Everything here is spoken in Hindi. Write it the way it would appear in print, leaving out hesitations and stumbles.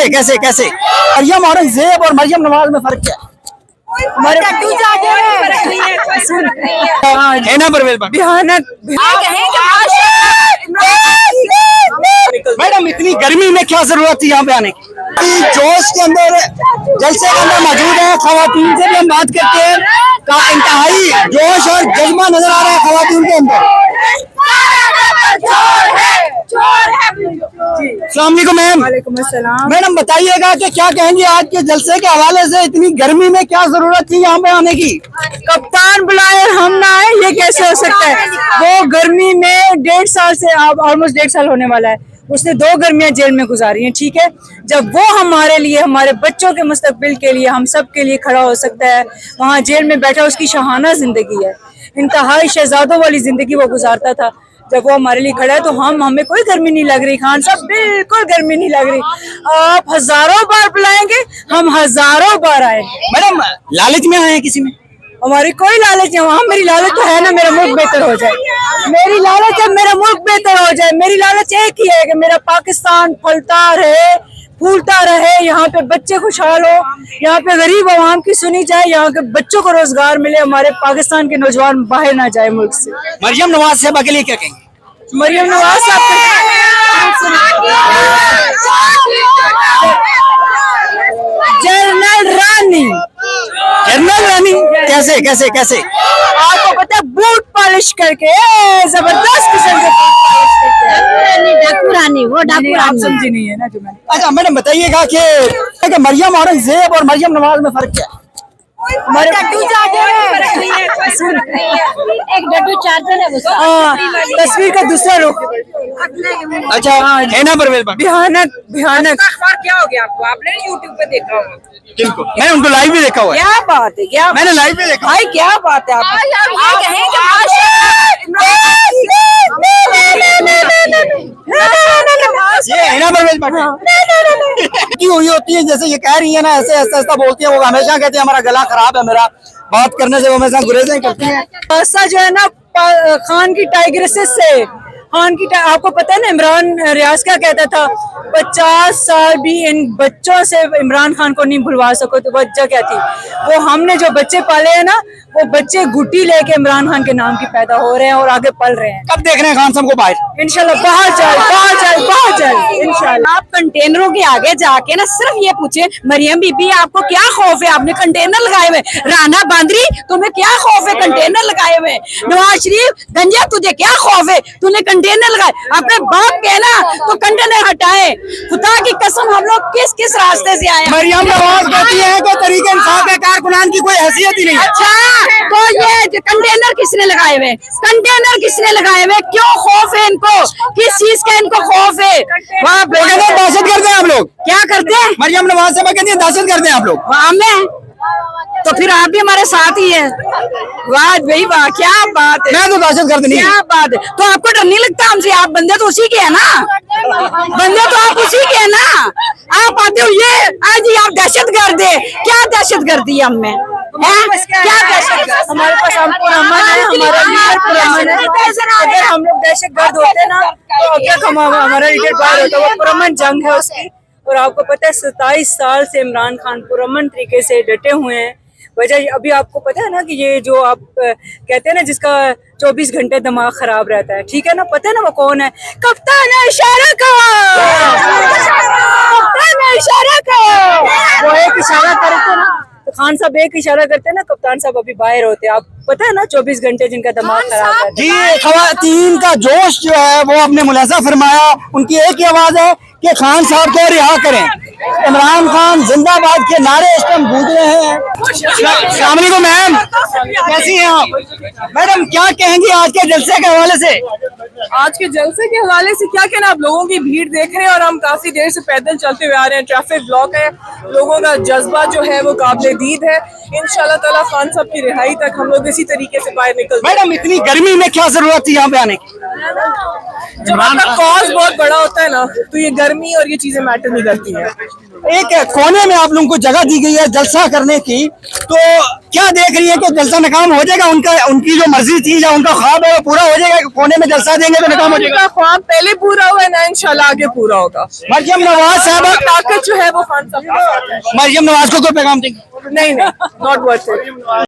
कैसे कैसे कैसे मरियम औरंगजेब और मरियम नवाज में फर्क क्या है? है ना परवेज भाई? भयानक। मैडम इतनी गर्मी में क्या जरूरत थी यहाँ पे आने की? जोश के अंदर जलसे के अंदर मौजूद है, खवातीन से भी हम बात करते हैं का इंतहाई जोश और जज्बा नजर आ रहा है खवातीन के अंदर। अस्सलामुअलैकुम मैम। वालेकुम अस्सलाम। मैडम बताइएगा कि क्या कहेंगे आज के जलसे के हवाले से, इतनी गर्मी में क्या जरूरत थी यहाँ पे आने की? कप्तान बुलाए और हम ना आए, ये कैसे हो सकता है? वो गर्मी में 1.5 साल से ऑलमोस्ट 1.5 साल होने वाला है, उसने 2 गर्मियां जेल में गुजारी हैं, ठीक है। जब वो हमारे लिए, हमारे बच्चों के मुस्तकबिल के लिए, हम सब के लिए खड़ा हो सकता है, वहाँ जेल में बैठा, उसकी शहाना जिंदगी है, इंतहाई शहजादों वाली जिंदगी वो गुजारता था। जब वो हमारे लिए खड़ा है तो हमें कोई गर्मी नहीं लग रही। खान साहब बिल्कुल गर्मी नहीं लग रही। आप हजारों बार बुलाएंगे, हम हजारों बार आएंगे। मैडम लालच में आए हैं किसी में? हमारी कोई लालच नहीं। वहाँ मेरी लालच तो है ना, मेरा मुल्क बेहतर हो जाए। मेरी लालच है मेरा मुल्क बेहतर हो जाए। मेरी लालच एक ही है कि मेरा पाकिस्तान फलता रहे, फूलता रहे, यहाँ पे बच्चे खुशहाल हो, यहाँ पे गरीब आवाम की सुनी जाए, यहाँ के बच्चों को रोजगार मिले, हमारे पाकिस्तान के नौजवान बाहर ना जाए मुल्क से। मरियम नवाज साहबा के लिए क्या कहेंगे? मरियम नवाज जनरल रानी। जनरल रानी कैसे कैसे कैसे? आपको पता है, बूट पॉलिश करके, जबरदस्त किस्म के बूट पॉलिश करके। डाकू रानी, वो डाकू आप रानी समझी नहीं है ना जो मैंने। अच्छा मैडम बताइएगा कि मरियम औरंगजेब और मरियम नवाज में फर्क क्या है? एक डड्डू चार्जर है उसका। तस्वीर का दूसरा रुख। अच्छा है ना परवेज भाई? भयानक भयानक। क्या हो गया आपको? आपने यूट्यूब पे देखा होगा। किनको? मैंने उनको लाइव भी देखा हुआ है। क्या बात है? क्या मैंने लाइव भी देखा। भाई क्या बात है? ये है ना परवेज भाई? की हुई होती है, जैसे ये कह रही है ना, ऐसे ऐसा ऐसा बोलती है। वो हमेशा कहते हैं हमारा गला खराब है, मेरा बात करने से वो हमेशा गुरेजें करती है। ऐसा जो है ना, खान की टाइग्रेसिस से, खान की आपको पता है ना, इमरान रियाज क्या कहता था, 50 साल भी इन बच्चों से इमरान खान को नहीं भुलवा सको। तो वजह क्या थी? वो हमने जो बच्चे पाले हैं ना, वो बच्चे गुटी लेके इमरान खान के नाम की पैदा हो रहे हैं और आगे पल रहे हैं। कब देख रहे हैं खान साहब को बाहर? इंशाल्लाह बाहर जाए, बाहर जाए, बाहर जाए इंशाल्लाह। आप कंटेनरों के आगे जाके ना सिर्फ ये पूछे, मरियम बीबी आपको क्या खौफ है? आपने कंटेनर लगाए हुए। राना बांद्री तुम्हें क्या खौफ है? कंटेनर लगाए हुए। नवाज शरीफ गंजा तुझे क्या खौफ है? तूने कंटेनर लगाए। अपने बाप के ना तो कंटेनर हटाए। खुदा की कसम, हम लोग किस किस रास्ते से आए। मरियम नवाज कहती है कि तरीके इंसाफ के कारकुनान की कोई हैसियत ही नहीं है। अच्छा, तो ये कंटेनर किसने लगाए हुए? कंटेनर किसने लगाए हुए? क्यों खौफ है इनको? किस चीज का इनको खौफ है? वहाँ दहशत करते हैं आप लोग। क्या करते हैं? मरियम नवाज साहबा कहती है दहशत करते हैं आप लोग। वहाँ में तो फिर आप भी हमारे साथ ही हैं। वाह भाई वाह, क्या बात है। मैं तो दहशत गर्द नहीं। क्या बात है। तो आपको डर नहीं लगता हमसे? आप बंदे तो उसी के हैं ना, बंदे तो आप उसी के हैं ना। आप आते हो ये आज ही आप दहशत गर्द है। क्या दहशत गर्दी है हमें? क्या दहशत गर्द? हमारे पास हम पुरअमन है, हमारा लीडर पुरअमन है। अगर हम लोग दहशत गर्द होते ना तो अब तक हमारा लीडर बाहर होता। वो पुरअमन जंग है उसकी। और आपको पता है 27 साल से इमरान खान पुरअमन तरीके से डटे हुए हैं। वजह अभी आपको पता है ना कि ये जो आप कहते हैं ना, जिसका 24 घंटे दिमाग खराब रहता है, ठीक है ना, पता है ना वो कौन है? कप्तान इशारा करो, कप्तान इशारा करो। वो एक इशारा करते ना तो खान साहब एक इशारा करते हैं ना, कप्तान साहब अभी बाहर होते हैं। आप पता है ना 24 घंटे जिनका दिमाग खराब है। जी खवातीन का जोश जो है वो आपने मुलाजा फरमाया। उनकी एक ही आवाज है कि खान साहब को रिहा करें। इमरान खान जिंदाबाद के नारे इस टाइम गूंज रहे हैं। अस्सलाम वालेकुम मैम, कैसी हैं आप? मैडम क्या कहेंगी आज के जलसे के हवाले से? आज के जलसे के हवाले से क्या कहना, आप लोगों की भीड़ देख रहे हैं और हम काफी देर से पैदल चलते हुए आ रहे हैं। ट्रैफिक ब्लॉक है, लोगों का जज्बा जो है वो काबिल दीद है। इंशाल्लाह ताला खान साहब की रिहाई तक हम लोग इसी तरीके से बाहर निकल। मैडम इतनी गर्मी में क्या जरूरत थी यहाँ पे आने की? जब आपका कॉज बहुत बड़ा होता है ना तो ये गर्मी और ये चीजें मैटर नहीं करती हैं। एक कोने में आप लोगों को जगह दी गई है जलसा करने की, तो क्या देख रही है कि जलसा नाकाम हो जाएगा? उनकी जो मर्जी थी या उनका ख्वाब है वो पूरा हो जाएगा? कोने में जलसा देंगे तो नाकाम हो जाएगा? उनका ख्वाब पहले पूरा हुआ है ना, इंशाल्लाह आगे पूरा होगा। मरियम नवाज साहब, ताकत जो है वो खान साहब के साथ है। मरियम नवाज को कोई पैगाम देंगे? नहीं, नॉट वर्थ इट।